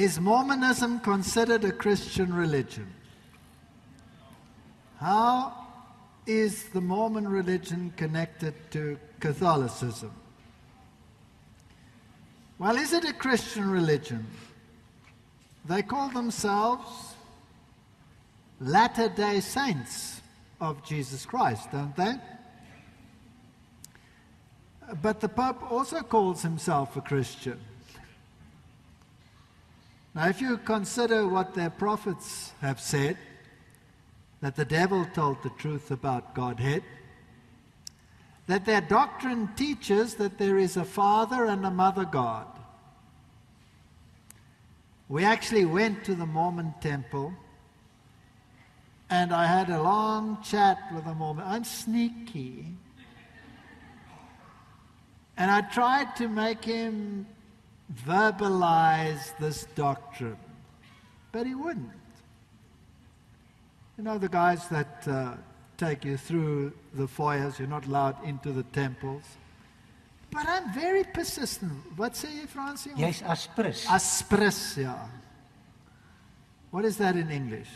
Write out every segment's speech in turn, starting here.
Is Mormonism considered a Christian religion? How is the Mormon religion connected to Catholicism? Well, is it a Christian religion? They call themselves Latter-day Saints of Jesus Christ, don't they? But the Pope also calls himself a Christian. Now, if you consider what their prophets have said, that the devil told the truth about Godhead, that their doctrine teaches that there is a Father and a Mother God. We actually went to the Mormon temple, and I had a long chat with a Mormon. I'm sneaky. And I tried to make him verbalize this doctrine, but he wouldn't. You know, the guys that take you through the foyers, you're not allowed into the temples. But I'm very persistent. What say you, Francie? Jy's aspris. Aspris, yeah. What is that in English?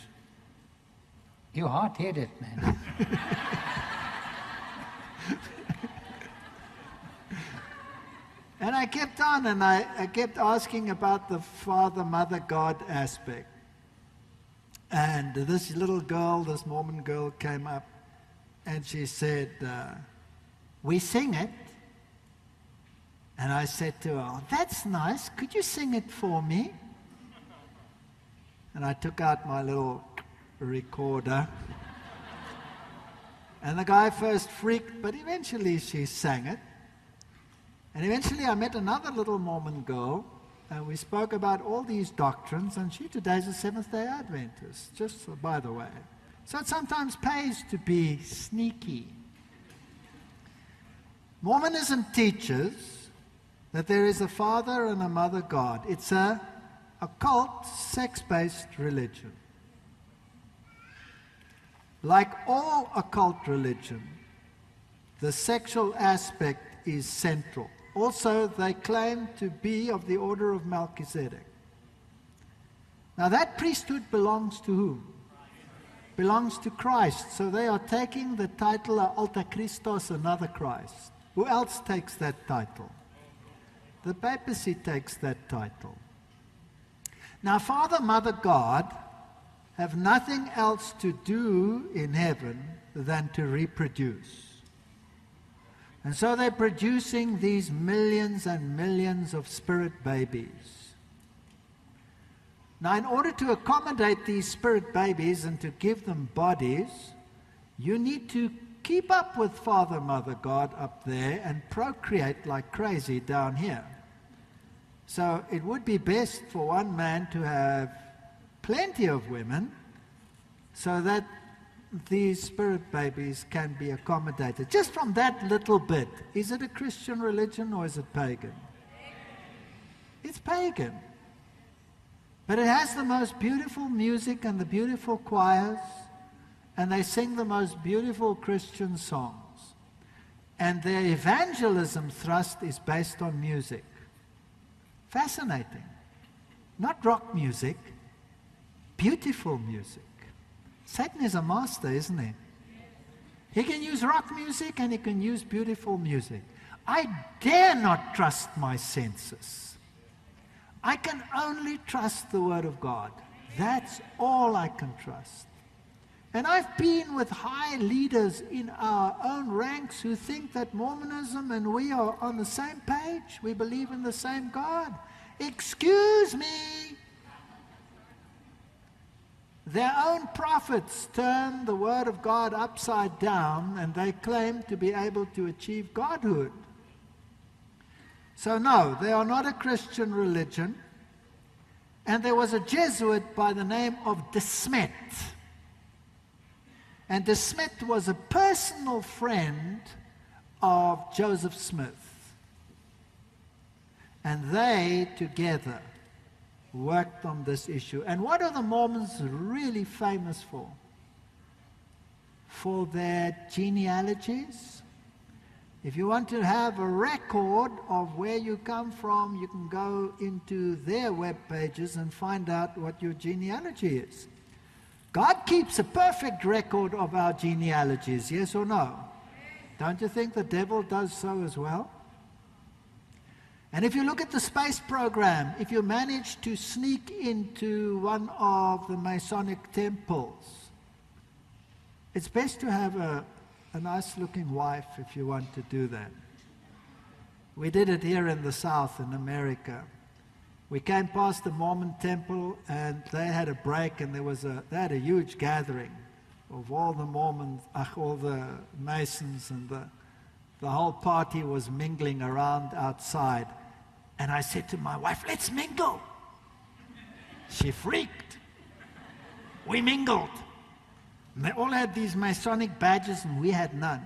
You're hard-headed, man. And I kept on, and I kept asking about the Father-Mother God aspect. And this little girl, this Mormon girl, came up, and she said, we sing it. And I said to her, oh, that's nice. Could you sing it for me? And I took out my little recorder. And the guy first freaked, but eventually she sang it. And eventually I met another little Mormon girl, and we spoke about all these doctrines, and she today is a Seventh-day Adventist, just by the way. So it sometimes pays to be sneaky. Mormonism teaches that there is a Father and a Mother God. It's a occult, sex-based religion. Like all occult religion, the sexual aspect is central. Also, they claim to be of the order of Melchizedek. Now, that priesthood belongs to whom? Belongs to Christ. So they are taking the title Alter Christos, another Christ. Who else takes that title? The papacy takes that title. Now, Father, Mother, God have nothing else to do in heaven than to reproduce. And so they're producing these millions and millions of spirit babies. Now, in order to accommodate these spirit babies and to give them bodies, you need to keep up with Father, Mother, God up there and procreate like crazy down here. So it would be best for one man to have plenty of women so that these spirit babies can be accommodated. Just from that little bit, is it a Christian religion or is it pagan? It's pagan. But it has the most beautiful music and the beautiful choirs, and they sing the most beautiful Christian songs. And their evangelism thrust is based on music. Fascinating. Not rock music, beautiful music. Satan is a master, isn't he? He can use rock music and he can use beautiful music. I dare not trust my senses. I can only trust the Word of God. That's all I can trust. And I've been with high leaders in our own ranks who think that Mormonism and we are on the same page. We believe in the same God. Excuse me. Their own prophets turn the Word of God upside down, and they claim to be able to achieve Godhood. So no, they are not a Christian religion. And there was a Jesuit by the name of De Smet. And De Smet was a personal friend of Joseph Smith. And they together worked on this issue. And what are the Mormons really famous for? For their genealogies. If you want to have a record of where you come from, you can go into their web pages and find out what your genealogy is. God keeps a perfect record of our genealogies, yes or no? Don't you think the devil does so as well? And if you look at the space program, if you manage to sneak into one of the Masonic temples, it's best to have a nice-looking wife if you want to do that. We did it here in the South, in America. We came past the Mormon temple, and they had a break, and they had a huge gathering of all the Mormons, all the Masons, and the whole party was mingling around outside. And I said to my wife, let's mingle. She freaked. We mingled. And they all had these Masonic badges, and we had none.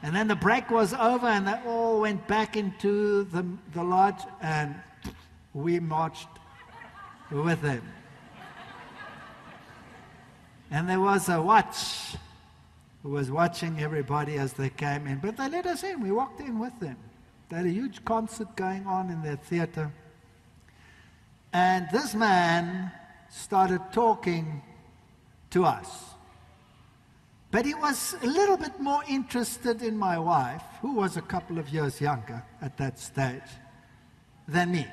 And then the break was over, and they all went back into the lodge, and we marched with them. And there was a watch who was watching everybody as they came in. But they let us in. We walked in with them. They had a huge concert going on in their theater. And this man started talking to us. But he was a little bit more interested in my wife, who was a couple of years younger at that stage, than me.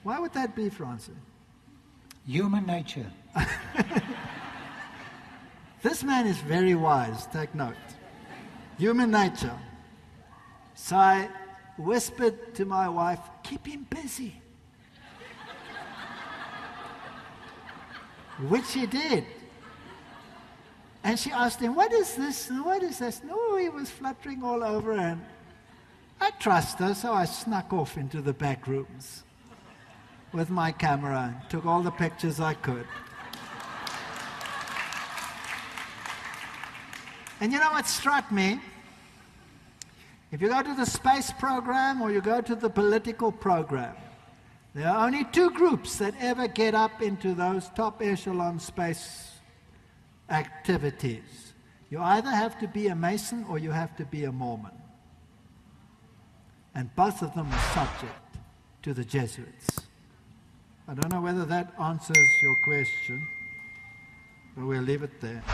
Why would that be, Francis? Human nature. This man is very wise, take note. Human nature. So I whispered to my wife, keep him busy. Which he did. And she asked him, what is this? What is this? No, he was fluttering all over, and I trust her, so I snuck off into the back rooms with my camera and took all the pictures I could. And you know what struck me? If you go to the space program or you go to the political program, there are only two groups that ever get up into those top echelon space activities. You either have to be a Mason or you have to be a Mormon. And both of them are subject to the Jesuits. I don't know whether that answers your question, but we'll leave it there.